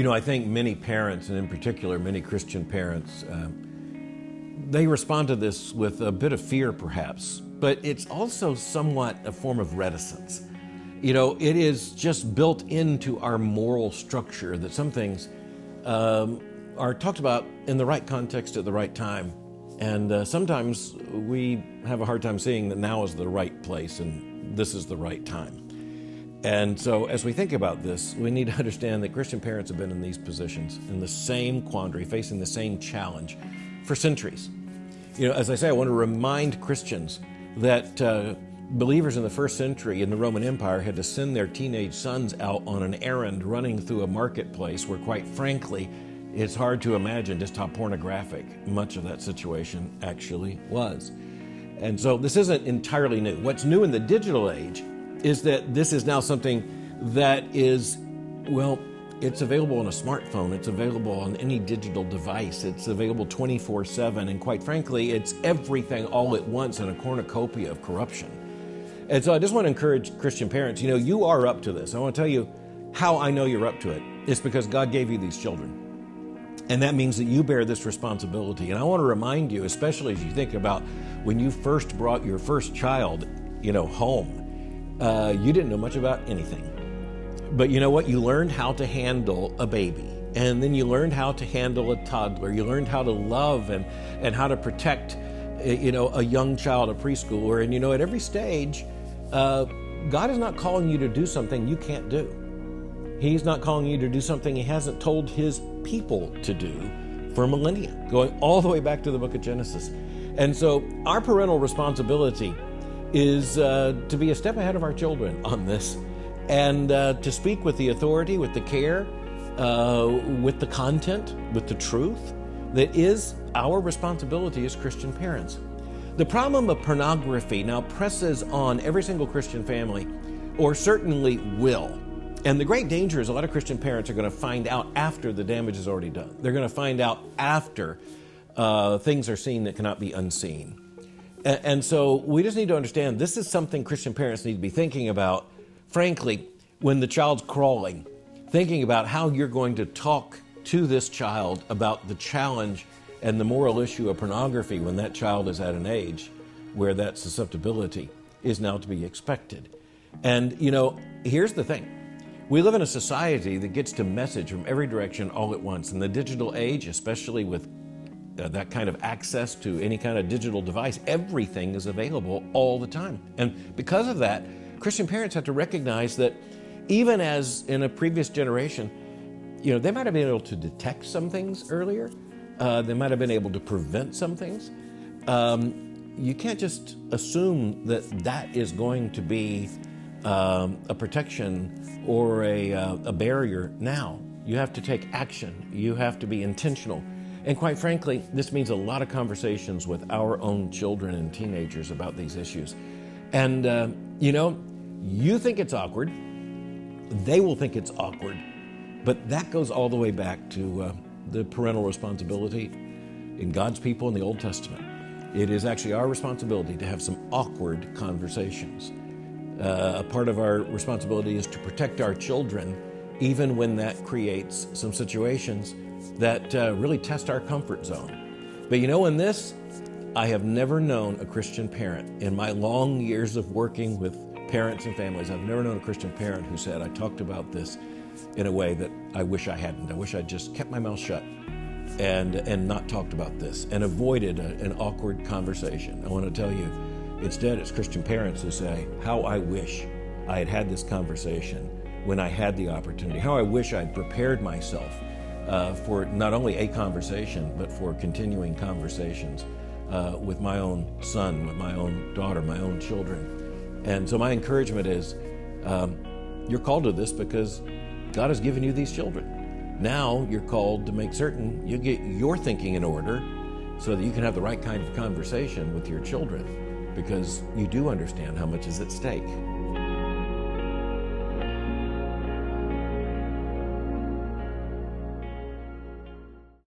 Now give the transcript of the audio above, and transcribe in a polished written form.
I think many parents, and in particular many Christian parents, they respond to this with a bit of fear perhaps, but it's also somewhat a form of reticence. It is just built into our moral structure that some things are talked about in the right context at the right time. And sometimes we have a hard time seeing that now is the right place and this is the right time. And so as we think about this, we need to understand that Christian parents have been in these positions, in the same quandary, facing the same challenge for centuries. As I say, I want to remind Christians that believers in the first century in the Roman Empire had to send their teenage sons out on an errand running through a marketplace where, quite frankly, it's hard to imagine just how pornographic much of that situation actually was. And so this isn't entirely new. What's new in the digital age is that this is now something that is, it's available on a smartphone. It's available on any digital device. It's available 24/7. And quite frankly, it's everything all at once in a cornucopia of corruption. And so I just want to encourage Christian parents, you are up to this. I want to tell you how I know you're up to it. It's because God gave you these children. And that means that you bear this responsibility. And I want to remind you, especially as you think about when you first brought your first child, home, you didn't know much about anything. But you know what? You learned how to handle a baby. And then you learned how to handle a toddler. You learned how to love and how to protect, a young child, a preschooler. And at every stage, God is not calling you to do something you can't do. He's not calling you to do something He hasn't told His people to do for millennia, going all the way back to the book of Genesis. And so our parental responsibility is to be a step ahead of our children on this, and to speak with the authority, with the care, with the content, with the truth that is our responsibility as Christian parents. The problem of pornography now presses on every single Christian family, or certainly will. And the great danger is a lot of Christian parents are going to find out after the damage is already done. They're going to find out after things are seen that cannot be unseen. And so we just need to understand this is something Christian parents need to be thinking about, frankly, when the child's crawling, thinking about how you're going to talk to this child about the challenge and the moral issue of pornography when that child is at an age where that susceptibility is now to be expected. And, here's the thing. We live in a society that gets to message from every direction all at once. In the digital age, especially with that kind of access to any kind of digital device, everything is available all the time. And because of that, Christian parents have to recognize that even as in a previous generation, they might have been able to detect some things earlier. They might have been able to prevent some things. You can't just assume that is going to be a protection or a barrier now. You have to take action. You have to be intentional. And quite frankly, this means a lot of conversations with our own children and teenagers about these issues. And, you think it's awkward. They will think it's awkward. But that goes all the way back to the parental responsibility in God's people in the Old Testament. It is actually our responsibility to have some awkward conversations. A part of our responsibility is to protect our children, even when that creates some situations that really test our comfort zone. But in this, I have never known a Christian parent. In my long years of working with parents and families, I've never known a Christian parent who said, I talked about this in a way that I wish I hadn't. I wish I'd just kept my mouth shut and not talked about this and avoided an awkward conversation. I want to tell you, instead, it's Christian parents who say, how I wish I had had this conversation when I had the opportunity. How I wish I'd prepared myself for not only a conversation, but for continuing conversations with my own son, with my own daughter, my own children. And so my encouragement is, you're called to this because God has given you these children. Now you're called to make certain you get your thinking in order so that you can have the right kind of conversation with your children, because you do understand how much is at stake.